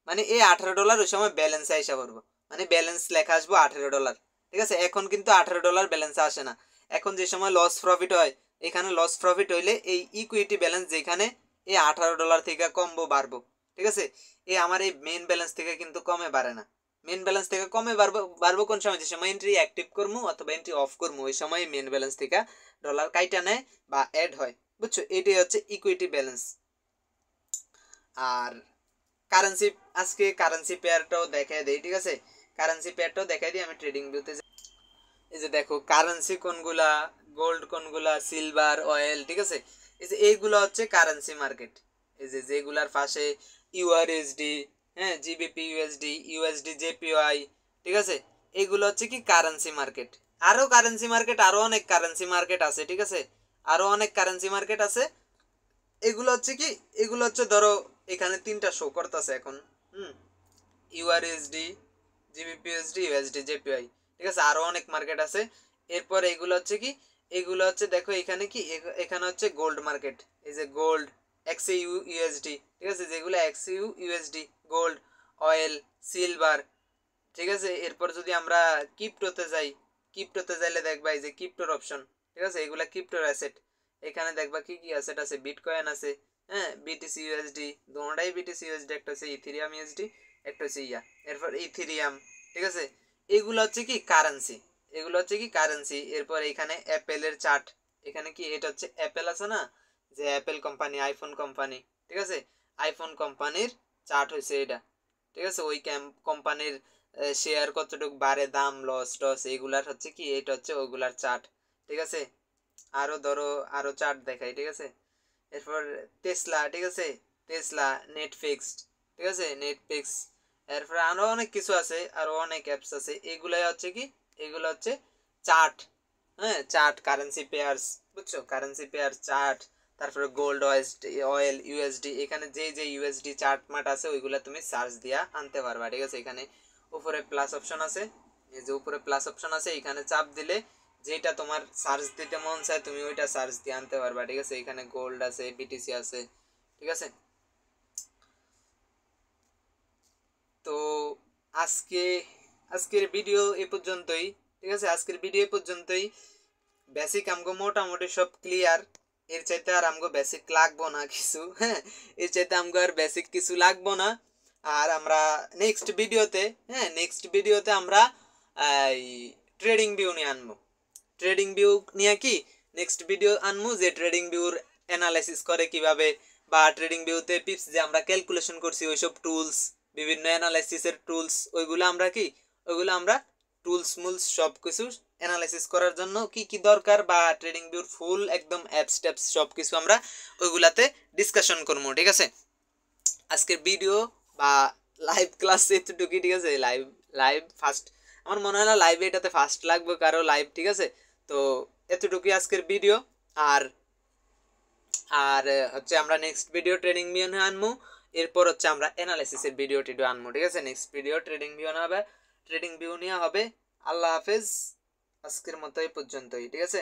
মানে এই $18 ওই সময় ব্যালেন্সে আইসা পড়বো, মানে ব্যালেন্স লেখা আসবো $18, ঠিক আছে। এখন কিন্তু $18 ব্যালেন্সে আসে না, এখন যে সময় লস প্রফিট হয়, এখানে লস প্রফিট হইলে এই ইকুইটি ব্যালেন্স যেখানে এই $18 থেকে কমবো বাড়বো, ঠিক আছে, এই আমার এই মেন ব্যালেন্স থেকে কিন্তু কমে বাড়ে না, মেন ব্যালেন্স থেকে কমে বাড়বো কোন সময়, যে সময় এন্ট্রি অ্যাক্টিভ করবো অথবা এন্ট্রি অফ করবো ওই সময় মেন ব্যালেন্স থেকে ডলার কাইটা নেয় বা অ্যাড হয়, বুঝছো, এটাই হচ্ছে ইকুইটি ব্যালেন্স। আর কারেন্সি, আজকে কারেন্সি পেয়ারটাও দেখাই দেই, ঠিক আছে, কারেন্সি পেয়ারটাও দেখাই দিই আমি ট্রেডিং ভিউতে, এই যে দেখো কারেন্সি কোনগুলা, গোল্ড কোনগুলা, সিলভার, অয়েল, ঠিক আছে, এই যে এইগুলো হচ্ছে কারেন্সি মার্কেট, এই যে যেগুলার পাশে ইউআরএসডি, হ্যাঁ, জিবিপি ইউএসডি, ইউএসডি জেপিওয়াই, ঠিক আছে, এগুলো হচ্ছে কি কারেন্সি মার্কেট। আরো কারেন্সি মার্কেট, আরো অনেক কারেন্সি মার্কেট আছে, ঠিক আছে, আরো অনেক কারেন্সি মার্কেট আছে। এগুলো হচ্ছে কি, এগুলো হচ্ছে ধরো এখানে তিনটা শো করতেছে এখন। হুম, ইউআরএসডি, জিবিপিএসডি, ইউএসডি জেপিআই, ঠিক আছে, আরো অনেক মার্কেট আছে। এরপর এগুলো হচ্ছে কি, এগুলো হচ্ছে দেখো এখানে কি, এখানে হচ্ছে গোল্ড মার্কেট, এই যে গোল্ড, এক্সইউ ইউএসডি, ঠিক আছে, যেগুলো এক্সইউ ইউএসডি, গোল্ড, অয়েল, সিলভার, ঠিক আছে। এরপর যদি আমরা ক্রিপ্টোতে যাই, ক্রিপ্টোতে যাইলে দেখবা এই যে ক্রিপ্টোর অপশন, ঠিক আছে, এগুলা ক্রিপ্টোর অ্যাসেট। এখানে দেখবা কি কি অ্যাসেট আছে, বিটকয়েন আছে, হ্যাঁ, বিটিসি ইউএসডি, দুটোটাই বিটিসি ইউএসডি, একটা হচ্ছে ইথিরিয়াম ইউএসডি, একটা হচ্ছে ইয়া, এরপর ইথিরিয়াম, ঠিক আছে। এগুলো হচ্ছে কি কারেন্সি, এগুলো হচ্ছে কি কারেন্সি। এরপর এখানে অ্যাপেলের চার্ট, এখানে কি এটা হচ্ছে অ্যাপেল আছে না, যে অ্যাপেল কোম্পানি, আইফোন কোম্পানি, ঠিক আছে, আইফোন কোম্পানির চার্ট হয়েছে এটা, ঠিক আছে। ওই কোম্পানির শেয়ার কতটুকু বাড়ে, দাম, লস টস, এগুলার হচ্ছে কি, এটা হচ্ছে ওগুলার চার্ট, ঠিক আছে। আরো ধরো আরো চার্ট দেখাই, ঠিক আছে। এরপর টেসলা, ঠিক আছে, টেসলা, নেটফ্লিক্স, ঠিক আছে, নেটফ্লিক্স। এরপর আরো অনেক কিছু আছে, আরো অনেক অ্যাপস আছে, এগুলাই হচ্ছে কি, এগুলো হচ্ছে চার্ট। হ্যাঁ, চার্ট, কারেন্সি পেয়ার্স, বুঝছো, কারেন্সি পেয়ার চার্ট। তারপরে গোল্ড, অয়েল, ইউএসডি, এখানে যে যে ইউএসডি চার্ট মার্ট আছে ওইগুলা তুমি সার্চ দিয়া আনতে পারবা, ঠিক আছে। এখানে উপরে প্লাস অপশন আছে, এই যে উপরে প্লাস অপশন আছে, এখানে চাপ দিলে যেটা তোমার সার্চ দিতে মন চায় তুমি ওইটা সার্চ দিয়ে আনতে পারবা, ঠিক আছে। এখানে গোল্ড আছে, বিটিসি আছে, ঠিক আছে। তো আজকে, আজকের ভিডিও এ পর্যন্তই, ঠিক আছে, আজকের ভিডিও এ পর্যন্তই। বেসিক আমগো মোটামুটি সব ক্লিয়ার। এর চাইতে আর আমগো বেসিক লাগবো না কিছু, হ্যাঁ, এর চাইতে আমগো আর বেসিক কিছু লাগবো না। আর আমরা নেক্সট ভিডিওতে, হ্যাঁ, নেক্সট ভিডিওতে আমরা এই ট্রেডিং ভিউ নিয়ে আনবো। ট্রেডিং ভিউ নিয়ে কি নেক্সট ভিডিও আনবো, যে ট্রেডিং ভিউর অ্যানালাইসিস করে কিভাবে, বা ট্রেডিং ভিউতে পিপস যে আমরা ক্যালকুলেশন করছি ওইসব টুলস, বিভিন্ন অ্যানালাইসিসের টুলস, ওইগুলো আমরা কি, ওইগুলো আমরা টুলস মুলস সব কিছু অ্যানালাইসিস করার জন্য কি কি দরকার, বা ট্রেডিং ভিউর ফুল একদম অ্যাপস ট্যাপস সব কিছু আমরা ওইগুলাতে ডিসকাশন করবো, ঠিক আছে। আজকের ভিডিও বা লাইভ ক্লাস এতটুকুই, ঠিক আছে। লাইভ, লাইভ ফার্স্ট, আমার মনে হয় না লাইভে এটাতে ফার্স্ট লাগবে কারো লাইভ, ঠিক আছে। তো এতটুকুই আজকের ভিডিও। আর আর হচ্ছে আমরা নেক্সট ভিডিও ট্রেডিং ভিউ নিয়ে আনবো। এরপর হচ্ছে আমরা অ্যানালাইসিসের ভিডিও টিডিও আনবো, ঠিক আছে। নেক্সট ভিডিও ট্রেডিং ভিউ না হবে, ট্রেডিং ভিউ নিয়ে হবে। আল্লাহ হাফেজ, আজকের মতো এই পর্যন্তই, ঠিক আছে।